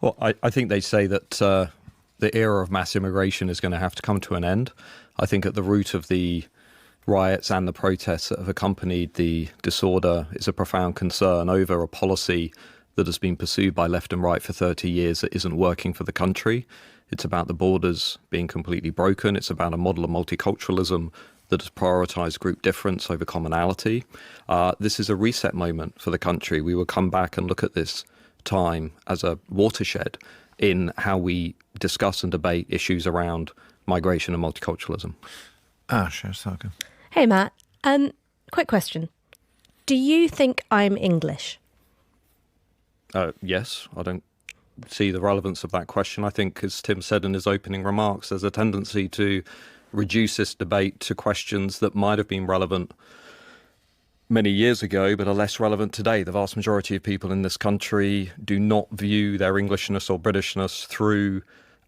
Well, I think they say that the era of mass immigration is going to have to come to an end. I think at the root of the riots and the protests that have accompanied the disorder is a profound concern over a policy that has been pursued by left and right for 30 years that isn't working for the country. It's about the borders being completely broken. It's about a model of multiculturalism that has prioritised group difference over commonality. This is a reset moment for the country. We will come back and look at this time as a watershed in how we discuss and debate issues around migration and multiculturalism. Sure, Saga. Hey, Matt. Quick question. Do you think I'm English? Yes, I don't see the relevance of that question. I think, as Tim said in his opening remarks, there's a tendency to reduce this debate to questions that might have been relevant many years ago, but are less relevant today. The vast majority of people in this country do not view their Englishness or Britishness through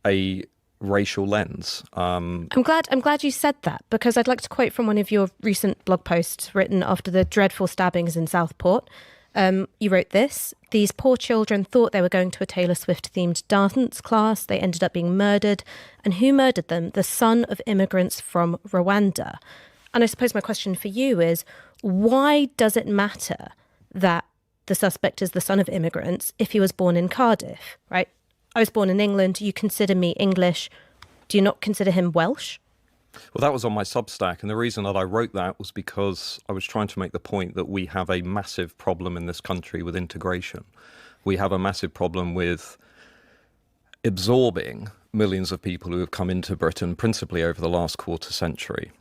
a racial lens. I'm glad you said that, because I'd like to quote from one of your recent blog posts written after the dreadful stabbings in Southport. You wrote this: "These poor children thought they were going to a Taylor Swift-themed dance class. They ended up being murdered. And who murdered them? The son of immigrants from Rwanda." And I suppose my question for you is, why does it matter that the suspect is the son of immigrants if he was born in Cardiff, right? I was born in England. You consider me English. Do you not consider him Welsh? Well, that was on my Substack, and the reason that I wrote that was because I was trying to make the point that we have a massive problem in this country with integration. We have a massive problem with absorbing millions of people who have come into Britain, principally over the last quarter century.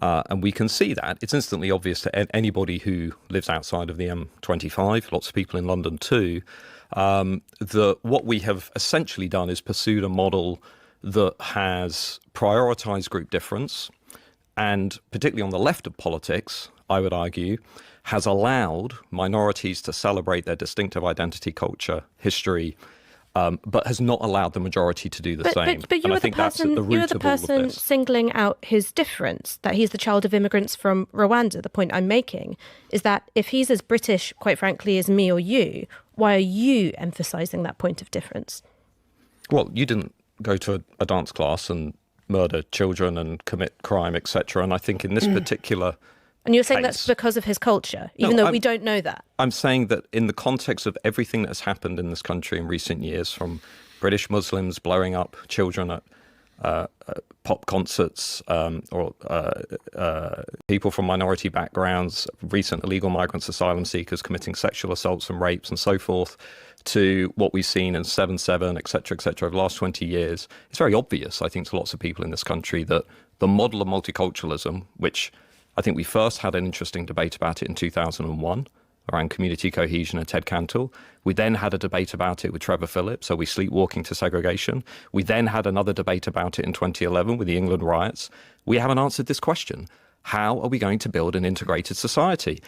And we can see that. It's instantly obvious to anybody who lives outside of the M25, lots of people in London too, that what we have essentially done is pursued a model that has prioritised group difference and, particularly on the left of politics, I would argue, has allowed minorities to celebrate their distinctive identity, culture, history, but has not allowed the majority to do the same. But you were the person singling out his difference, that he's the child of immigrants from Rwanda. The point I'm making is that if he's as British, quite frankly, as me or you, why are you emphasising that point of difference? Well, you didn't go to a dance class and murder children and commit crime, etc. And I think in this particular And you're saying case, that's because of his culture, even though we don't know that? I'm saying that in the context of everything that has happened in this country in recent years, from British Muslims blowing up children at pop concerts, or people from minority backgrounds, recent illegal migrants, asylum seekers committing sexual assaults and rapes and so forth, to what we've seen in 7/7, et cetera, over the last 20 years, it's very obvious, I think, to lots of people in this country that the model of multiculturalism, which I think we first had an interesting debate about it in 2001 around community cohesion and Ted Cantle. We then had a debate about it with Trevor Phillips, so we sleepwalking to segregation. We then had another debate about it in 2011 with the England riots. We haven't answered this question. How are we going to build an integrated society?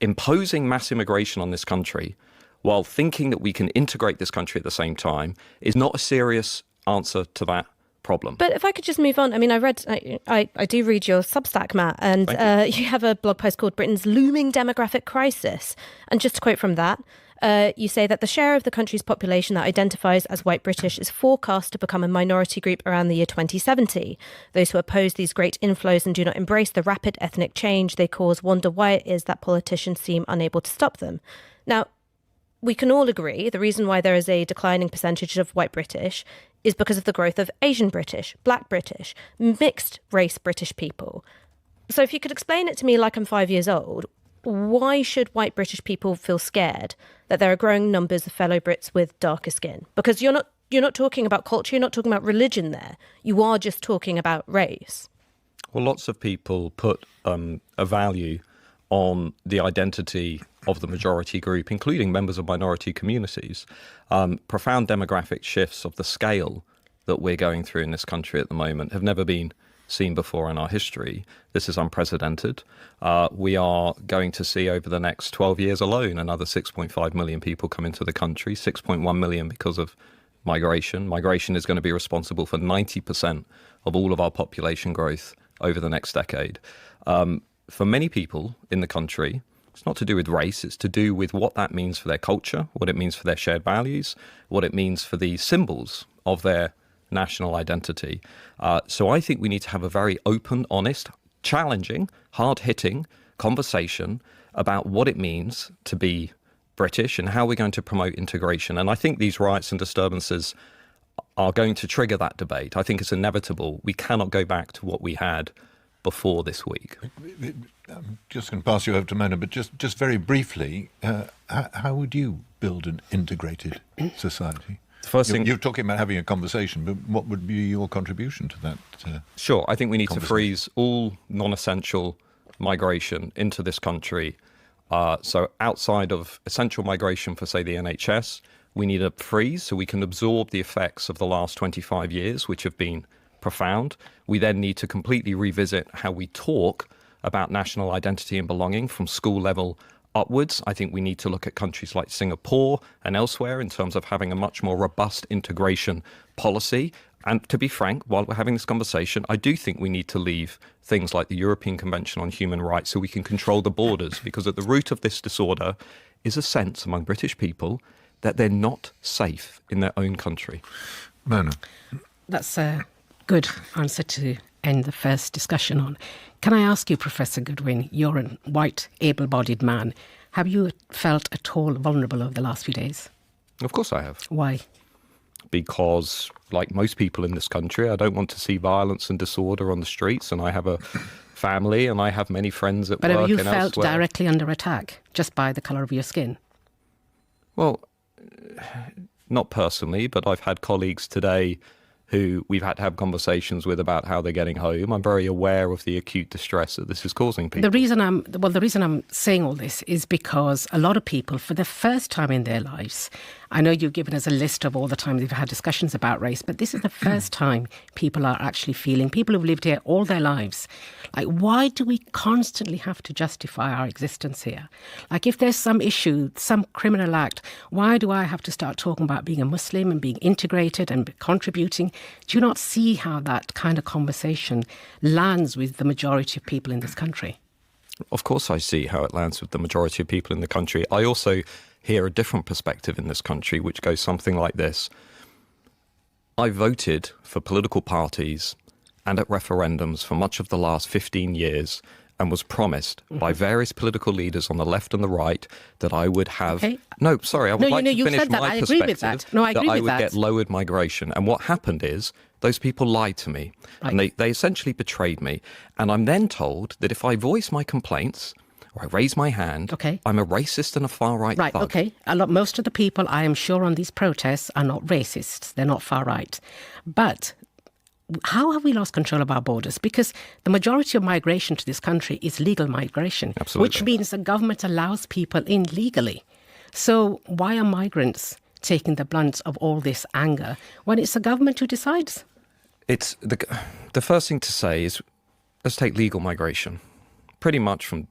Imposing mass immigration on this country while thinking that we can integrate this country at the same time is not a serious answer to that problem. But if I could just move on, I mean, I do read your Substack, Matt, and you have a blog post called Britain's Looming Demographic Crisis. And just to quote from that, you say that the share of the country's population that identifies as white British is forecast to become a minority group around the year 2070. Those who oppose these great inflows and do not embrace the rapid ethnic change they cause wonder why it is that politicians seem unable to stop them. Now, we can all agree the reason why there is a declining percentage of white British is because of the growth of Asian British, Black British, mixed race British people. So if you could explain it to me like I'm 5 years old, why should white British people feel scared that there are growing numbers of fellow Brits with darker skin? Because you're not talking about culture, you're not talking about religion there. You are just talking about race. Well, lots of people put a value on the identity of the majority group, including members of minority communities. Profound demographic shifts of the scale that we're going through in this country at the moment have never been seen before in our history. This is unprecedented. We are going to see over the next 12 years alone another 6.5 million people come into the country, 6.1 million because of migration. Migration is going to be responsible for 90% of all of our population growth over the next decade. For many people in the country, It's not to do with race. It's to do with what that means for their culture, what it means for their shared values, what it means for the symbols of their national identity. So I think we need to have a very open, honest, challenging, hard-hitting conversation about what it means to be British and how we're going to promote integration. And I think these riots and disturbances are going to trigger that debate. I think it's inevitable. We cannot go back to what we had before this week. I'm just going to pass you over to Mona, but just very briefly, how would you build an integrated society? The first thing, you're talking about having a conversation, but what would be your contribution to that? Sure, I think we need to freeze all non-essential migration into this country. So outside of essential migration for, say, the NHS, we need a freeze so we can absorb the effects of the last 25 years, which have been profound. We then need to completely revisit how we talk about national identity and belonging from school level upwards. I think we need to look at countries like Singapore and elsewhere in terms of having a much more robust integration policy. And to be frank, while we're having this conversation, I do think we need to leave things like the European Convention on Human Rights so we can control the borders, because at the root of this disorder is a sense among British people that they're not safe in their own country. Mona. That's a good answer to end the first discussion on. Can I ask you, Professor Goodwin, you're a white, able-bodied man. Have you felt at all vulnerable over the last few days? Of course I have. Why? Because, like most people in this country, I don't want to see violence and disorder on the streets, and I have a family and I have many friends at work and elsewhere. But have you felt directly under attack just by the colour of your skin? Well, not personally, but I've had colleagues today who we've had to have conversations with about how they're getting home. I'm very aware of the acute distress that this is causing people. The reason I'm saying all this is because a lot of people, for the first time in their lives, I know you've given us a list of all the times you've had discussions about race, but this is the first time people are actually feeling, people who've lived here all their lives, like, why do we constantly have to justify our existence here? Like, if there's some issue, some criminal act, why do I have to start talking about being a Muslim and being integrated and contributing? Do you not see how that kind of conversation lands with the majority of people in this country? Of course I see how it lands with the majority of people in the country. I also hear a different perspective in this country, which goes something like this. I voted for political parties and at referendums for much of the last 15 years and was promised by various political leaders on the left and the right that I would have... Okay. No, sorry, I would like to finish my perspective. I agree with that. No, I agree with that. I would get lowered migration. And what happened is those people lied to me. Right. And they essentially betrayed me. And I'm then told that if I voice my complaints or I raise my hand, I'm a racist and a far-right thug. Okay. Most of the people, I am sure, on these protests are not racists. They're not far-right. But how have we lost control of our borders? Because the majority of migration to this country is legal migration. Absolutely. Which means the government allows people in legally. So why are migrants taking the brunt of all this anger when it's the government who decides? It's the first thing to say is, let's take legal migration. Pretty much from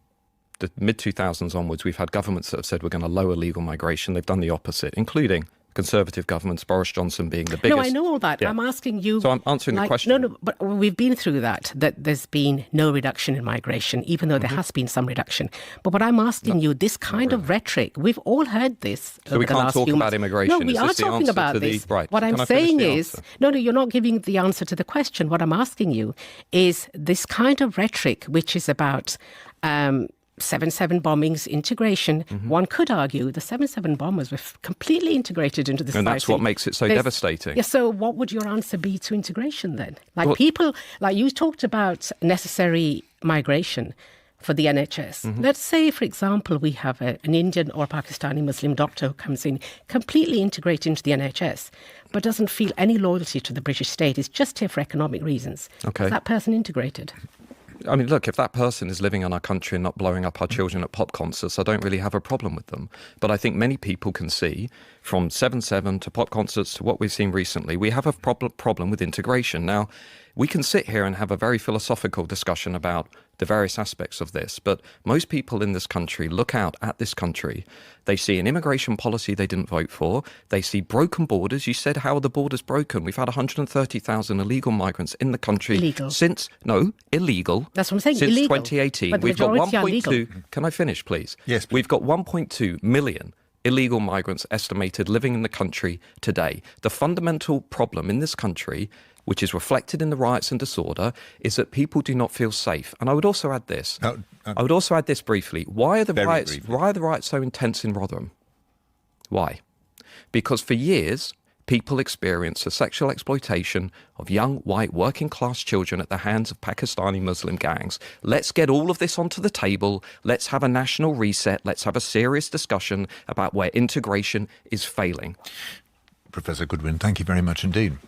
the mid-2000s onwards, we've had governments that have said we're going to lower legal migration. They've done the opposite, including Conservative governments, Boris Johnson being the biggest. No, I know all that. Yeah. I'm asking you... So I'm answering the question. No, but we've been through that there's been no reduction in migration, even though there has been some reduction. But what I'm asking you, this kind of rhetoric, we've all heard this over the last few months. So we can't talk about immigration? No, we are talking about this. Right. What I'm saying is... No, you're not giving the answer to the question. What I'm asking you is this kind of rhetoric, which is about... 7/7 bombings, integration. One could argue the 7/7 bombers were completely integrated into the society. And that's what makes it so devastating. Yeah, so what would your answer be to integration then? People, like you talked about necessary migration for the NHS. Let's say, for example, we have an Indian or Pakistani Muslim doctor who comes in completely integrated into the NHS, but doesn't feel any loyalty to the British state, is just here for economic reasons. Okay. Is that person integrated? I mean, look, if that person is living in our country and not blowing up our children at pop concerts, I don't really have a problem with them. But I think many people can see, from 7/7 to pop concerts to what we've seen recently, we have a problem with integration. Now, we can sit here and have a very philosophical discussion about the various aspects of this. But most people in this country look out at this country. They see an immigration policy they didn't vote for. They see broken borders. You said, how are the borders broken? We've had 130,000 illegal migrants in the country Illegal. Illegal. That's what I'm saying, Since illegal. 2018. But the We've got majority are 1.2. legal. Can I finish, please? Yes, please. We've got 1.2 million illegal migrants estimated living in the country today. The fundamental problem in this country, which is reflected in the riots and disorder, is that people do not feel safe. And I would also add this. I would also add this briefly. Why are the riots so intense in Rotherham? Why? Because for years, people experience the sexual exploitation of young, white, working-class children at the hands of Pakistani Muslim gangs. Let's get all of this onto the table. Let's have a national reset. Let's have a serious discussion about where integration is failing. Professor Goodwin, thank you very much indeed.